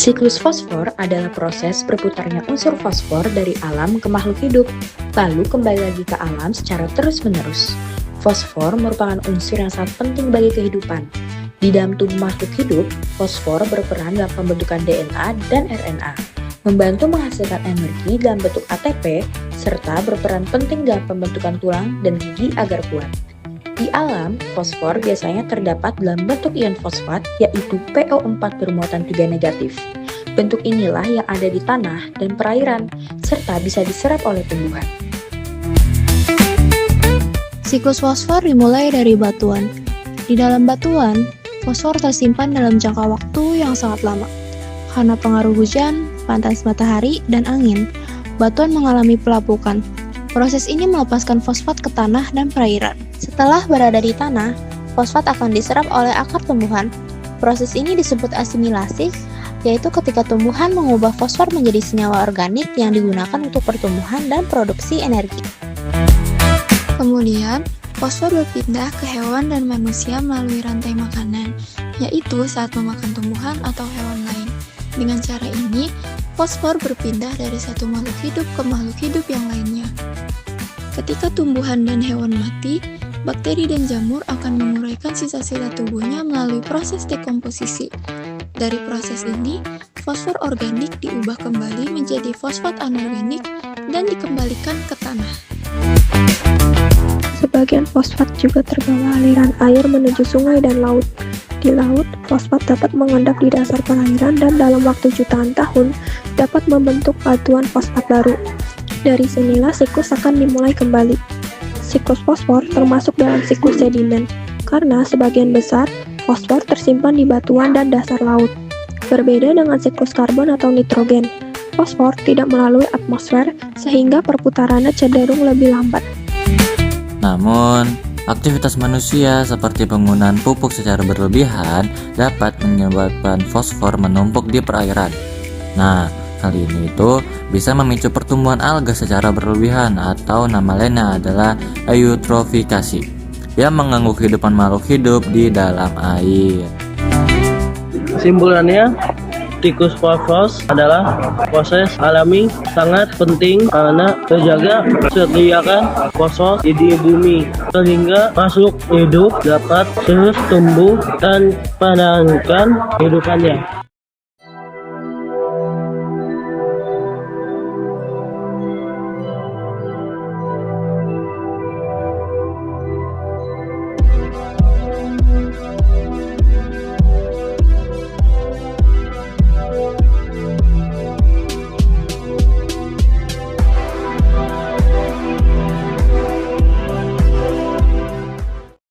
Siklus fosfor adalah proses berputarnya unsur fosfor dari alam ke makhluk hidup, lalu kembali lagi ke alam secara terus-menerus. Fosfor merupakan unsur yang sangat penting bagi kehidupan. Di dalam tubuh makhluk hidup, fosfor berperan dalam pembentukan DNA dan RNA, membantu menghasilkan energi dalam bentuk ATP, serta berperan penting dalam pembentukan tulang dan gigi agar kuat. Di alam, fosfor biasanya terdapat dalam bentuk ion fosfat, yaitu PO4 bermuatan 3 negatif. Bentuk inilah yang ada di tanah dan perairan, serta bisa diserap oleh tumbuhan. Siklus fosfor dimulai dari batuan. Di dalam batuan, fosfor tersimpan dalam jangka waktu yang sangat lama. Karena pengaruh hujan, panas matahari, dan angin, batuan mengalami pelapukan. Proses ini melepaskan fosfat ke tanah dan perairan. Setelah berada di tanah, fosfat akan diserap oleh akar tumbuhan. Proses ini disebut asimilasi, yaitu ketika tumbuhan mengubah fosfor menjadi senyawa organik yang digunakan untuk pertumbuhan dan produksi energi. Kemudian, fosfor berpindah ke hewan dan manusia melalui rantai makanan, yaitu saat memakan tumbuhan atau hewan lain. Dengan cara ini, fosfor berpindah dari satu makhluk hidup ke makhluk hidup yang lainnya. Ketika tumbuhan dan hewan mati, bakteri dan jamur akan menguraikan sisa-sisa tubuhnya melalui proses dekomposisi. Dari proses ini, fosfor organik diubah kembali menjadi fosfat anorganik dan dikembalikan ke tanah. Sebagian fosfat juga terbawa aliran air menuju sungai dan laut. Di laut, fosfat dapat mengendap di dasar perairan dan dalam waktu jutaan tahun dapat membentuk batuan fosfat baru. Dari sinilah siklus akan dimulai kembali. Siklus fosfor termasuk dalam siklus sedimen, karena sebagian besar fosfor tersimpan di batuan dan dasar laut. Berbeda dengan siklus karbon atau nitrogen, fosfor tidak melalui atmosfer sehingga perputarannya cenderung lebih lambat. Namun, aktivitas manusia seperti penggunaan pupuk secara berlebihan dapat menyebabkan fosfor menumpuk di perairan. Nah, hal ini itu bisa memicu pertumbuhan alga secara berlebihan atau nama lainnya adalah eutrofikasi yang mengganggu kehidupan makhluk hidup di dalam air. Kesimpulannya, siklus fosfor adalah proses alami sangat penting karena menjaga kesediaan fosfor di bumi sehingga makhluk hidup dapat terus tumbuh dan menjalankan kehidupannya.